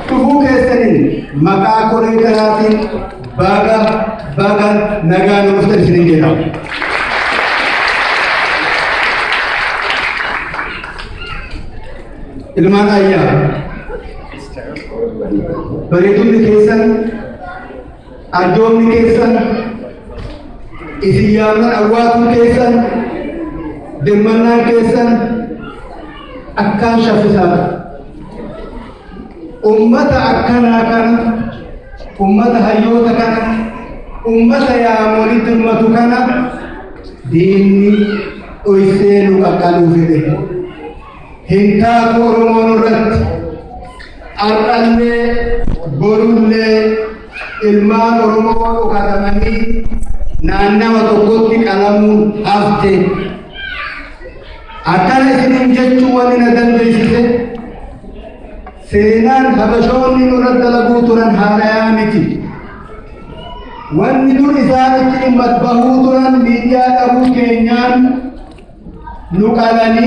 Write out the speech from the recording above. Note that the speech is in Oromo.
تفوق السنين مكا كوري كراتين باغا نغانو مسترسلين جدا ilmaan ayyaa bareedumni keessan arjoomni keessan isin yaamnan awwaatuun keessan dimmannaan keessan akkaan shaffisaadha. Ummata akkanaa kana ummata hayyoota kana ummata yaamoonni dirmatu kana diinni dhoysee nu qaqqaluu fedhe. Hintaatu Oromoon irratti ar'allee borullee ilmaan Oromoo dhukatamanii naannawa tokkotti qalamuun hafte. Akkana isiniin jechuu wani na dandeessise seenaan habashoonni nurratti dalaguu turan haarayaa miti. Wanni dur isaanitti dhimma bahuu turan miidiyaa dhabuu keenyaan nu qalanii